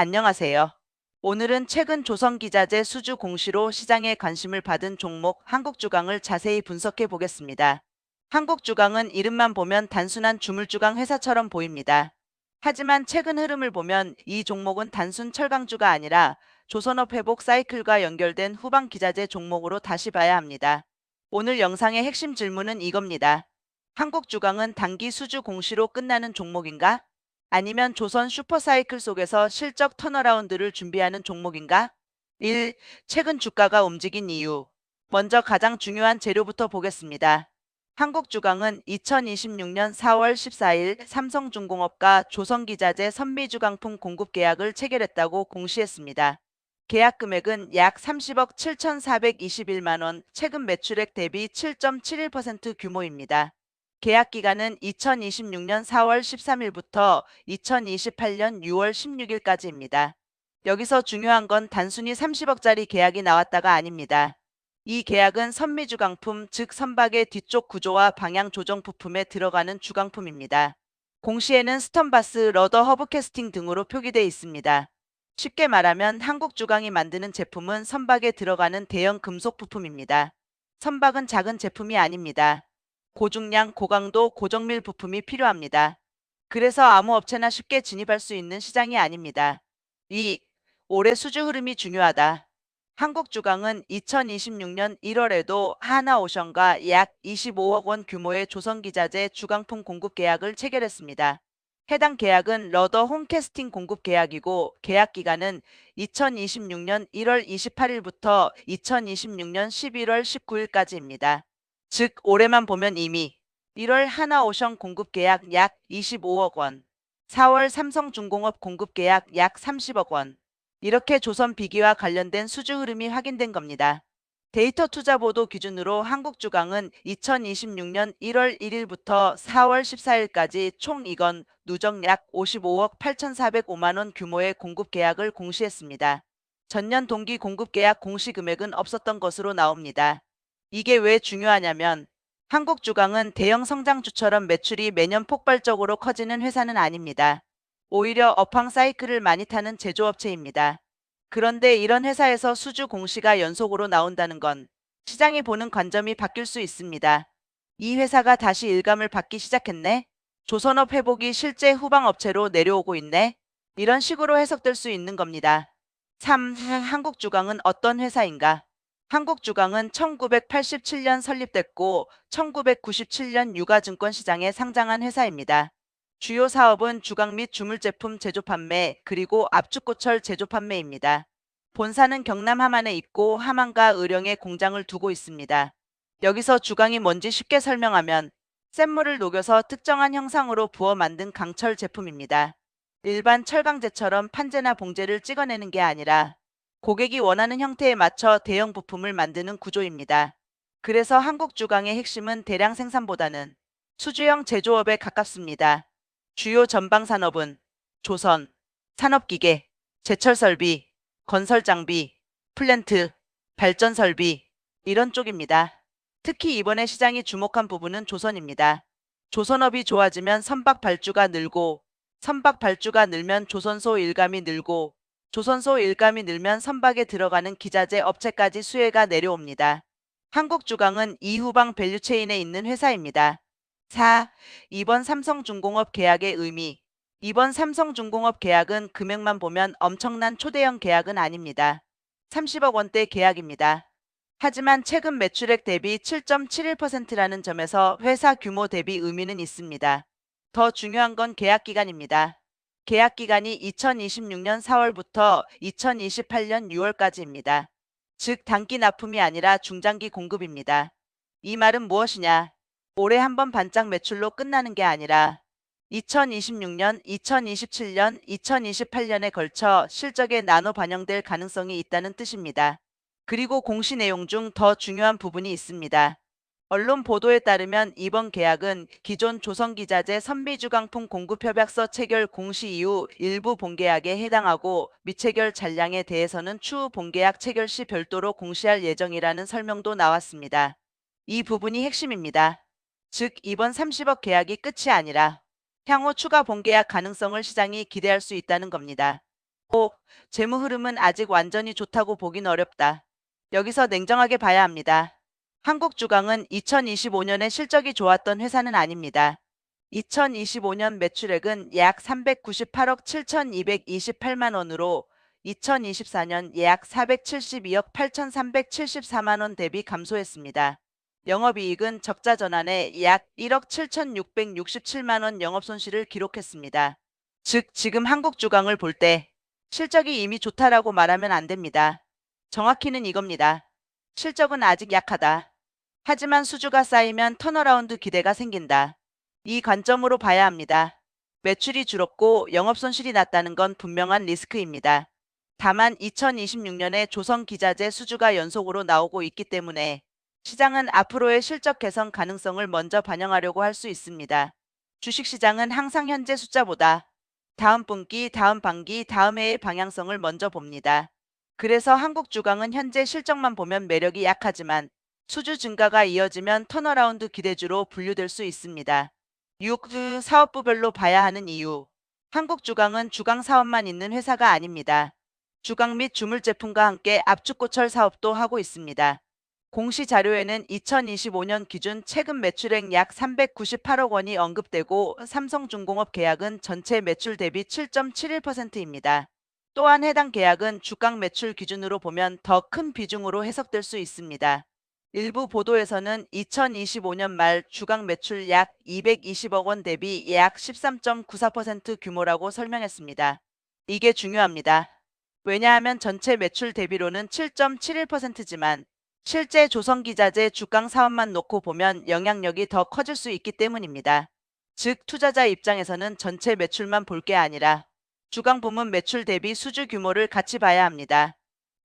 안녕하세요. 오늘은 최근 조선기자재 수주 공시로 시장에 관심을 받은 종목 한국주강을 자세히 분석해 보겠습니다. 한국주강은 이름만 보면 단순한 주물주강 회사처럼 보입니다. 하지만 최근 흐름을 보면 이 종목은 단순 철강주가 아니라 조선업 회복 사이클과 연결된 후방 기자재 종목으로 다시 봐야 합니다. 오늘 영상의 핵심 질문은 이겁니다. 한국주강은 단기 수주 공시로 끝나는 종목인가? 아니면 조선 슈퍼사이클 속에서 실적 턴어라운드를 준비하는 종목인가? 1. 최근 주가가 움직인 이유. 먼저 가장 중요한 재료부터 보겠습니다. 한국주강은 2026년 4월 14일 삼성중공업과 조선기자재 선미주강품 공급 계약을 체결했다고 공시했습니다. 계약 금액은 약 30억 7,421만 원, 최근 매출액 대비 7.71% 규모입니다. 계약 기간은 2026년 4월 13일부터 2028년 6월 16일까지입니다. 여기서 중요한 건 단순히 30억짜리 계약이 나왔다가 아닙니다. 이 계약은 선미주강품, 즉 선박의 뒤쪽 구조와 방향 조정 부품에 들어가는 주강품입니다. 공시에는 스턴바스, 러더 허브 캐스팅 등으로 표기되어 있습니다. 쉽게 말하면 한국주강이 만드는 제품은 선박에 들어가는 대형 금속 부품입니다. 선박은 작은 제품이 아닙니다. 고중량, 고강도, 고정밀 부품이 필요합니다. 그래서 아무 업체나 쉽게 진입할 수 있는 시장이 아닙니다. 2. 올해 수주 흐름이 중요하다. 한국주강은 2026년 1월에도 하나오션과 약 25억 원 규모의 조선기자재 주강품 공급 계약을 체결했습니다. 해당 계약은 러더 홈캐스팅 공급 계약이고 계약 기간은 2026년 1월 28일부터 2026년 11월 19일까지입니다. 즉 올해만 보면 이미 1월 하나오션 공급 계약 약 25억 원, 4월 삼성중공업 공급 계약 약 30억 원, 이렇게 조선 비기와 관련된 수주 흐름이 확인된 겁니다. 데이터 투자 보도 기준으로 한국주강은 2026년 1월 1일부터 4월 14일까지 총 이건 누적 약 55억 8,405만 원 규모의 공급 계약을 공시했습니다. 전년 동기 공급 계약 공시 금액은 없었던 것으로 나옵니다. 이게 왜 중요하냐면 한국주강은 대형 성장주처럼 매출이 매년 폭발적으로 커지는 회사는 아닙니다. 오히려 업황 사이클을 많이 타는 제조업체입니다. 그런데 이런 회사에서 수주 공시가 연속으로 나온다는 건 시장이 보는 관점이 바뀔 수 있습니다. 이 회사가 다시 일감을 받기 시작했네? 조선업 회복이 실제 후방 업체로 내려오고 있네? 이런 식으로 해석될 수 있는 겁니다. 3. 한국주강은 어떤 회사인가? 한국주강은 1987년 설립됐고 1997년 유가증권 시장에 상장한 회사입니다. 주요 사업은 주강 및 주물제품 제조 판매 그리고 압축고철 제조 판매입니다. 본사는 경남 함안에 있고 함안과 의령에 공장을 두고 있습니다. 여기서 주강이 뭔지 쉽게 설명하면 샘물을 녹여서 특정한 형상으로 부어 만든 강철 제품입니다. 일반 철강제처럼 판재나 봉제를 찍어내는 게 아니라 고객이 원하는 형태에 맞춰 대형 부품을 만드는 구조입니다. 그래서 한국주강의 핵심은 대량 생산보다는 수주형 제조업에 가깝습니다. 주요 전방 산업은 조선, 산업기계, 제철설비, 건설장비, 플랜트, 발전설비 이런 쪽입니다. 특히 이번에 시장이 주목한 부분은 조선입니다. 조선업이 좋아지면 선박 발주가 늘고 선박 발주가 늘면 조선소 일감이 늘고 조선소 일감이 늘면 선박에 들어가는 기자재 업체까지 수혜가 내려옵니다. 한국주강은 이후방 밸류체인에 있는 회사입니다. 4. 이번 삼성중공업 계약의 의미. 이번 삼성중공업 계약은 금액만 보면 엄청난 초대형 계약은 아닙니다. 30억 원대 계약입니다. 하지만 최근 매출액 대비 7.71%라는 점에서 회사 규모 대비 의미는 있습니다. 더 중요한 건 계약 기간입니다. 계약 기간이 2026년 4월부터 2028년 6월까지입니다. 즉 단기 납품이 아니라 중장기 공급입니다. 이 말은 무엇이냐? 올해 한 번 반짝 매출로 끝나는 게 아니라 2026년, 2027년, 2028년에 걸쳐 실적에 나눠 반영될 가능성이 있다는 뜻입니다. 그리고 공시 내용 중 더 중요한 부분이 있습니다. 언론 보도에 따르면 이번 계약은 기존 조선기자재 선미주강품 공급협약서 체결 공시 이후 일부 본계약에 해당하고 미체결 잔량에 대해서는 추후 본계약 체결 시 별도로 공시할 예정이라는 설명도 나왔습니다. 이 부분이 핵심입니다. 즉 이번 30억 계약이 끝이 아니라 향후 추가 본계약 가능성을 시장이 기대할 수 있다는 겁니다. 재무 흐름은 아직 완전히 좋다고 보긴 어렵다. 여기서 냉정하게 봐야 합니다. 한국주강은 2025년에 실적이 좋았던 회사는 아닙니다. 2025년 매출액은 약 398억 7,228만 원으로 2024년 약 472억 8,374만 원 대비 감소했습니다. 영업이익은 적자 전환에 약 1억 7,667만 원 영업손실을 기록했습니다. 즉, 지금 한국주강을 볼 때 실적이 이미 좋다라고 말하면 안 됩니다. 정확히는 이겁니다. 실적은 아직 약하다. 하지만 수주가 쌓이면 턴어라운드 기대가 생긴다. 이 관점으로 봐야 합니다. 매출이 줄었고 영업손실이 났다는 건 분명한 리스크입니다. 다만 2026년에 조선기자재 수주가 연속으로 나오고 있기 때문에 시장은 앞으로의 실적 개선 가능성을 먼저 반영하려고 할 수 있습니다. 주식시장은 항상 현재 숫자보다 다음 분기, 다음 반기, 다음 해의 방향성을 먼저 봅니다. 그래서 한국주강은 현재 실적만 보면 매력이 약하지만 수주 증가가 이어지면 턴어라운드 기대주로 분류될 수 있습니다. 6. 사업부별로 봐야 하는 이유. 한국주강은 주강 사업만 있는 회사가 아닙니다. 주강 및 주물 제품과 함께 압축고철 사업도 하고 있습니다. 공시 자료에는 2025년 기준 최근 매출액 약 398억 원이 언급되고 삼성중공업 계약은 전체 매출 대비 7.71%입니다. 또한 해당 계약은 주강 매출 기준으로 보면 더 큰 비중으로 해석될 수 있습니다. 일부 보도에서는 2025년 말 주강 매출 약 220억 원 대비 약 13.94% 규모라고 설명했습니다. 이게 중요합니다. 왜냐하면 전체 매출 대비로는 7.71%지만 실제 조선기자재 주강 사업만 놓고 보면 영향력이 더 커질 수 있기 때문입니다. 즉, 투자자 입장에서는 전체 매출만 볼 게 아니라 주강 부문 매출 대비 수주 규모를 같이 봐야 합니다.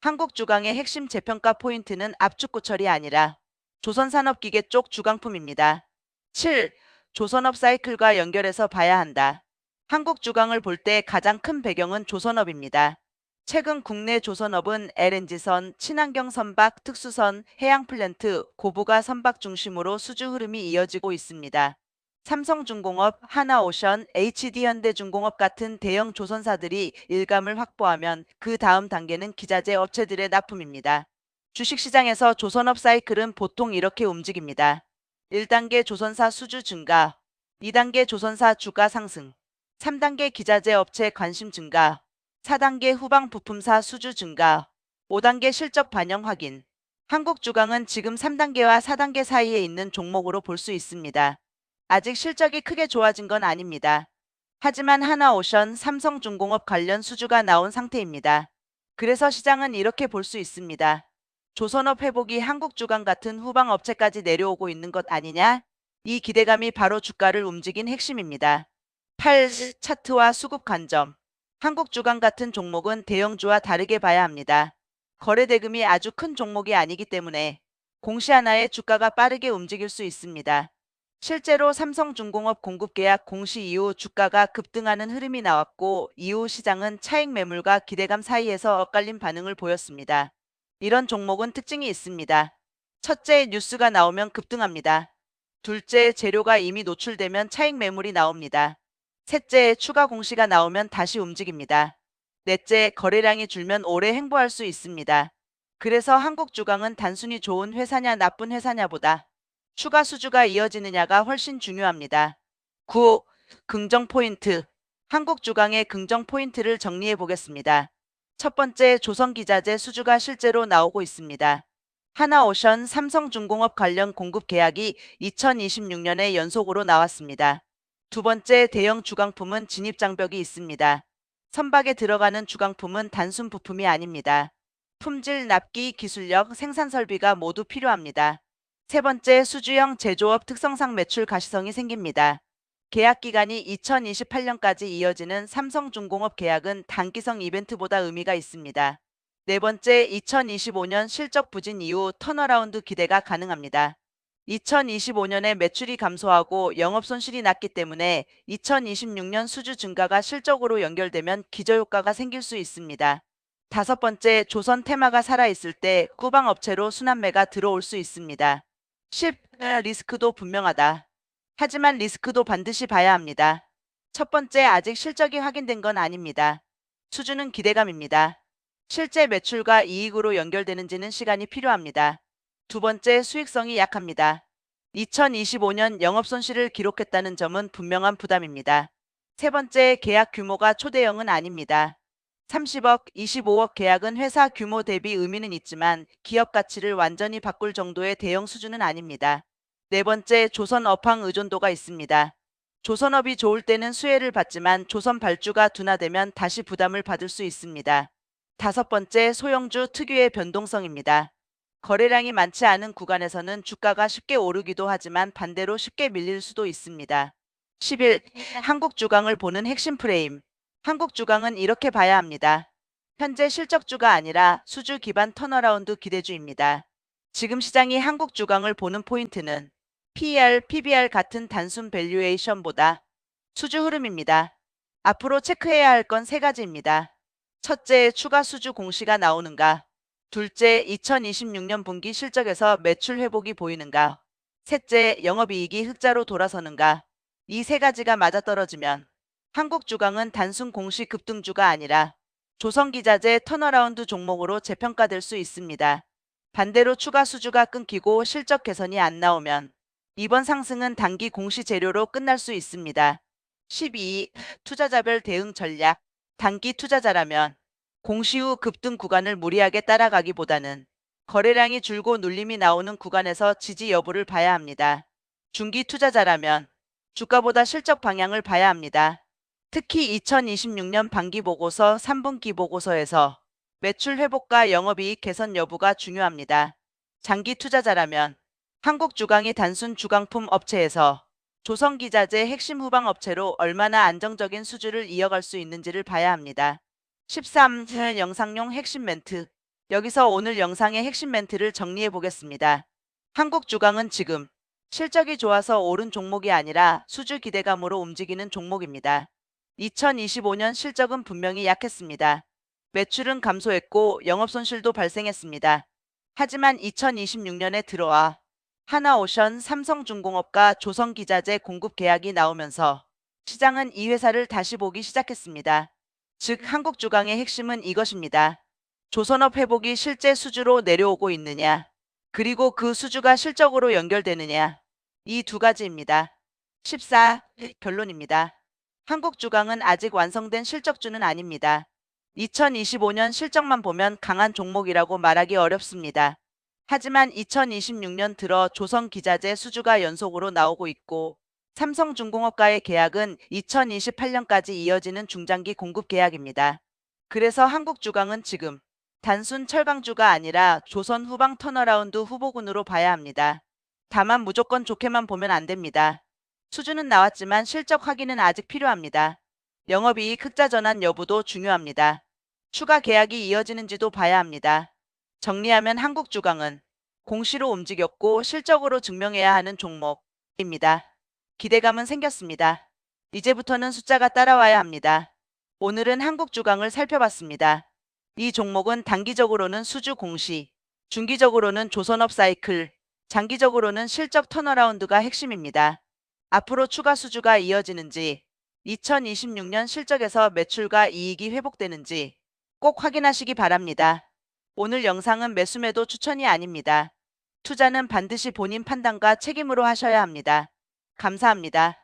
한국주강의 핵심 재평가 포인트는 압축고철이 아니라 조선산업기계 쪽 주강품입니다. 7. 조선업 사이클과 연결해서 봐야 한다. 한국주강을 볼 때 가장 큰 배경은 조선업입니다. 최근 국내 조선업은 LNG선, 친환경 선박, 특수선, 해양 플랜트, 고부가 선박 중심으로 수주 흐름이 이어지고 있습니다. 삼성중공업, 하나오션, HD현대중공업 같은 대형 조선사들이 일감을 확보하면 그 다음 단계는 기자재 업체들의 납품입니다. 주식시장에서 조선업 사이클은 보통 이렇게 움직입니다. 1단계 조선사 수주 증가, 2단계 조선사 주가 상승, 3단계 기자재 업체 관심 증가, 4단계 후방 부품사 수주 증가, 5단계 실적 반영 확인. 한국주강은 지금 3단계와 4단계 사이에 있는 종목으로 볼 수 있습니다. 아직 실적이 크게 좋아진 건 아닙니다. 하지만 하나오션, 삼성중공업 관련 수주가 나온 상태입니다. 그래서 시장은 이렇게 볼 수 있습니다. 조선업 회복이 한국주강 같은 후방 업체까지 내려오고 있는 것 아니냐? 이 기대감이 바로 주가를 움직인 핵심입니다. 8. 차트와 수급 관점. 한국주강 같은 종목은 대형주와 다르게 봐야 합니다. 거래 대금이 아주 큰 종목이 아니기 때문에 공시 하나에 주가가 빠르게 움직일 수 있습니다. 실제로 삼성중공업 공급계약 공시 이후 주가가 급등하는 흐름이 나왔고 이후 시장은 차익 매물과 기대감 사이에서 엇갈린 반응을 보였습니다. 이런 종목은 특징이 있습니다. 첫째, 뉴스가 나오면 급등합니다. 둘째, 재료가 이미 노출되면 차익 매물이 나옵니다. 셋째, 추가 공시가 나오면 다시 움직입니다. 넷째, 거래량이 줄면 오래 행보할 수 있습니다. 그래서 한국주강은 단순히 좋은 회사냐 나쁜 회사냐보다 추가 수주가 이어지느냐가 훨씬 중요합니다. 9. 긍정 포인트. 한국주강의 긍정 포인트를 정리해 보겠습니다. 첫 번째, 조선기자재 수주가 실제로 나오고 있습니다. 하나오션, 삼성중공업 관련 공급 계약이 2026년에 연속으로 나왔습니다. 두 번째, 대형 주강품은 진입 장벽이 있습니다. 선박에 들어가는 주강품은 단순 부품이 아닙니다. 품질, 납기, 기술력, 생산 설비가 모두 필요합니다. 세 번째, 수주형 제조업 특성상 매출 가시성이 생깁니다. 계약 기간이 2028년까지 이어지는 삼성중공업 계약은 단기성 이벤트보다 의미가 있습니다. 네 번째, 2025년 실적 부진 이후 턴어라운드 기대가 가능합니다. 2025년에 매출이 감소하고 영업손실이 났기 때문에 2026년 수주 증가가 실적으로 연결되면 기저효과가 생길 수 있습니다. 다섯 번째, 조선 테마가 살아있을 때 꾸방업체로 순환매가 들어올 수 있습니다. 10. 리스크도 분명하다. 하지만 리스크도 반드시 봐야 합니다. 첫 번째, 아직 실적이 확인된 건 아닙니다. 수주는 기대감입니다. 실제 매출과 이익으로 연결되는지는 시간이 필요합니다. 두 번째, 수익성이 약합니다. 2025년 영업손실을 기록했다는 점은 분명한 부담입니다. 세 번째, 계약 규모가 초대형은 아닙니다. 30억, 25억 계약은 회사 규모 대비 의미는 있지만 기업 가치를 완전히 바꿀 정도의 대형 수준은 아닙니다. 네 번째, 조선 업황 의존도가 있습니다. 조선업이 좋을 때는 수혜를 받지만 조선 발주가 둔화되면 다시 부담을 받을 수 있습니다. 다섯 번째, 소형주 특유의 변동성입니다. 거래량이 많지 않은 구간에서는 주가가 쉽게 오르기도 하지만 반대로 쉽게 밀릴 수도 있습니다. 10일 한국 주강을 보는 핵심 프레임. 한국 주강은 이렇게 봐야 합니다. 현재 실적주가 아니라 수주 기반 턴어라운드 기대주입니다. 지금 시장이 한국 주강을 보는 포인트는 PER, PBR 같은 단순 밸류에이션보다 수주 흐름입니다. 앞으로 체크해야 할 건 세 가지입니다. 첫째, 추가 수주 공시가 나오는가? 둘째, 2026년 분기 실적에서 매출 회복이 보이는가? 셋째, 영업이익이 흑자로 돌아서는가? 이 세 가지가 맞아떨어지면 한국 주강은 단순 공시 급등주가 아니라 조선기자재 턴어라운드 종목으로 재평가될 수 있습니다. 반대로 추가 수주가 끊기고 실적 개선이 안 나오면 이번 상승은 단기 공시 재료로 끝날 수 있습니다. 12. 투자자별 대응 전략. 단기 투자자라면 공시 후 급등 구간을 무리하게 따라가기보다는 거래량이 줄고 눌림이 나오는 구간에서 지지 여부를 봐야 합니다. 중기 투자자라면 주가보다 실적 방향을 봐야 합니다. 특히 2026년 반기 보고서 3분기 보고서에서 매출 회복과 영업이익 개선 여부가 중요합니다. 장기 투자자라면 한국 주강이 단순 주강품 업체에서 조선기자재 핵심 후방 업체로 얼마나 안정적인 수주를 이어갈 수 있는지를 봐야 합니다. 13. 영상용 핵심 멘트. 여기서 오늘 영상의 핵심 멘트를 정리해 보겠습니다. 한국 주강은 지금 실적이 좋아서 오른 종목이 아니라 수주 기대감으로 움직이는 종목입니다. 2025년 실적은 분명히 약했습니다. 매출은 감소했고 영업손실도 발생했습니다. 하지만 2026년에 들어와 하나오션, 삼성중공업과 조선기자재 공급 계약이 나오면서 시장은 이 회사를 다시 보기 시작했습니다. 즉 한국주강의 핵심은 이것입니다. 조선업 회복이 실제 수주로 내려오고 있느냐, 그리고 그 수주가 실적으로 연결되느냐, 이 두 가지입니다. 14. 결론입니다. 한국주강은 아직 완성된 실적주는 아닙니다. 2025년 실적만 보면 강한 종목이라고 말하기 어렵습니다. 하지만 2026년 들어 조선기자재 수주가 연속으로 나오고 있고 삼성중공업과의 계약은 2028년까지 이어지는 중장기 공급 계약입니다. 그래서 한국주강은 지금 단순 철강주가 아니라 조선 후방 턴어라운드 후보군으로 봐야 합니다. 다만 무조건 좋게만 보면 안 됩니다. 수주는 나왔지만 실적 확인은 아직 필요합니다. 영업이익 흑자 전환 여부도 중요합니다. 추가 계약이 이어지는지도 봐야 합니다. 정리하면 한국주강은 공시로 움직였고 실적으로 증명해야 하는 종목입니다. 기대감은 생겼습니다. 이제부터는 숫자가 따라와야 합니다. 오늘은 한국주강을 살펴봤습니다. 이 종목은 단기적으로는 수주 공시, 중기적으로는 조선업 사이클, 장기적으로는 실적 턴어라운드가 핵심입니다. 앞으로 추가 수주가 이어지는지, 2026년 실적에서 매출과 이익이 회복되는지 꼭 확인하시기 바랍니다. 오늘 영상은 매수매도 추천이 아닙니다. 투자는 반드시 본인 판단과 책임으로 하셔야 합니다. 감사합니다.